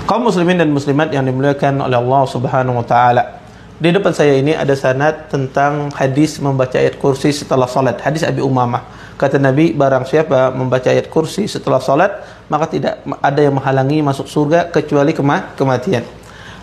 Kaum muslimin dan muslimat yang dimuliakan oleh Allah Subhanahu wa taala. Di depan saya ini ada sanad tentang hadis membaca ayat kursi setelah salat. Hadis Abi Umamah. Kata Nabi, barang siapa membaca ayat kursi setelah salat, maka tidak ada yang menghalangi masuk surga kecuali kematian.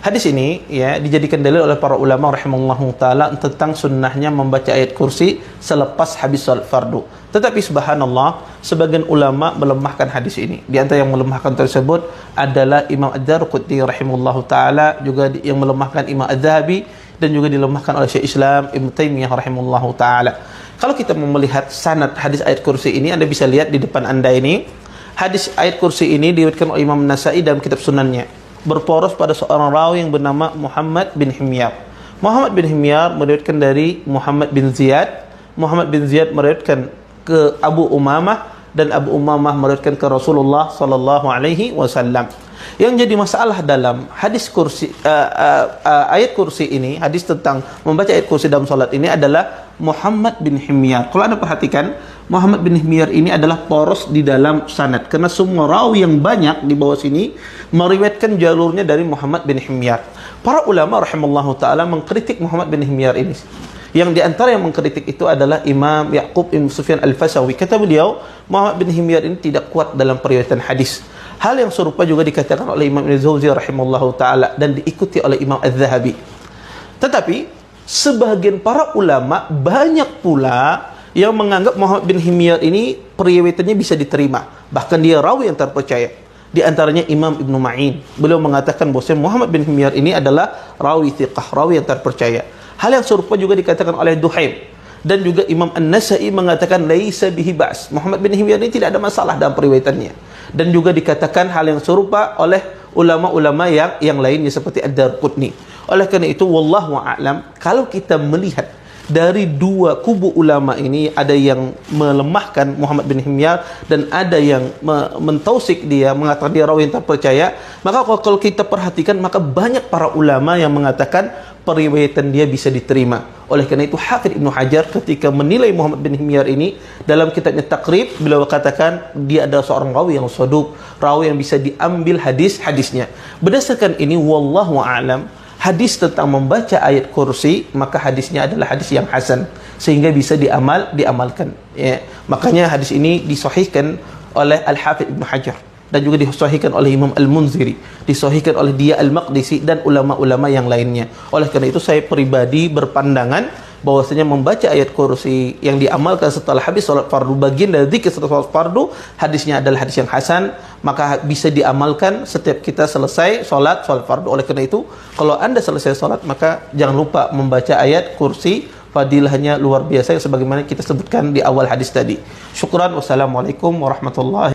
Hadis ini ya dijadikan dalil oleh para ulama rahimahullahu taala tentang sunnahnya membaca ayat kursi selepas habis salat fardu. Tetapi subhanallah, sebagian ulama melemahkan hadis ini. Di antara yang melemahkan tersebut adalah Imam Ad-Darqutni rahimahullahu taala, juga yang melemahkan Imam Az-Zahabi, dan juga dilemahkan oleh Syekh Islam Ibnu Taimiyah rahimahullahu taala. Kalau kita mau melihat sanad hadis ayat kursi ini, Anda bisa lihat di depan Anda ini. Hadis ayat kursi ini diriwayatkan oleh Imam Nasa'i dalam kitab sunannya, berporos pada seorang rawi yang bernama Muhammad bin Himyar. Muhammad bin Himyar meriwayatkan dari Muhammad bin Ziyad. Muhammad bin Ziyad meriwayatkan ke Abu Umamah, dan Abu Umamah meriwayatkan ke Rasulullah sallallahu alaihi wasallam. Yang jadi masalah dalam hadis kursi ayat kursi ini, hadis tentang membaca ayat kursi dalam salat ini adalah Muhammad bin Himyar. Kalau Anda perhatikan, Muhammad bin Himyar ini adalah poros di dalam sanad, karena semua rawi yang banyak di bawah sini meriwayatkan jalurnya dari Muhammad bin Himyar. Para ulama rahimallahu taala mengkritik Muhammad bin Himyar ini. Yang diantara yang mengkritik itu adalah Imam Ya'qub bin Sufyan Al-Fasawi. Kata beliau, Muhammad bin Himyar ini tidak kuat dalam periwayatan hadis. Hal yang serupa juga dikatakan oleh Imam Ibnu Jauzi rahimahullahu taala dan diikuti oleh Imam Az-Zahabi. Tetapi sebagian para ulama banyak pula yang menganggap Muhammad bin Himyar ini periwayatannya bisa diterima. Bahkan dia rawi yang terpercaya. Di antaranya Imam Ibnu Ma'in. Beliau mengatakan bahwa Muhammad bin Himyar ini adalah rawi thiqah, rawi yang terpercaya. Hal yang serupa juga dikatakan oleh Duhaim, dan juga Imam An-Nasa'i mengatakan laisa bihi ba's. Muhammad bin Himyar ini tidak ada masalah dalam periwayatannya. Dan juga dikatakan hal yang serupa oleh ulama-ulama yang lainnya seperti Ad-Darqutni. Oleh karena itu wallahu a'lam, kalau kita melihat dari dua kubu ulama ini, ada yang melemahkan Muhammad bin Himyar dan ada yang mentausik dia, mengatakan dia rawi yang terpercaya, maka kalau kita perhatikan, maka banyak para ulama yang mengatakan periwayatan dia bisa diterima. Oleh karena itu Hafidz Ibnu Hajar ketika menilai Muhammad bin Himyar ini dalam kitabnya Taqrib, beliau katakan dia adalah seorang rawi yang saduq, rawi yang bisa diambil hadis-hadisnya. Berdasarkan ini wallahu a'lam, hadis tentang membaca ayat kursi, maka hadisnya adalah hadis yang hasan, sehingga bisa diamalkan ya. Makanya hadis ini disahihkan oleh Al-Hafidz Ibnu Hajar, dan juga disahihkan oleh Imam Al-Munziri, disahihkan oleh Dia Al-Maqdisi, dan ulama-ulama yang lainnya. Oleh karena itu saya pribadi berpandangan bahwasanya membaca ayat kursi yang diamalkan setelah habis salat fardu, bagian dari zikir setelah salat fardu, hadisnya adalah hadis yang hasan, maka bisa diamalkan setiap kita selesai salat fardu. Oleh karena itu, kalau Anda selesai salat, maka jangan lupa membaca ayat kursi, fadilahnya luar biasa yang sebagaimana kita sebutkan di awal hadis tadi. Syukran, wassalamualaikum warahmatullahi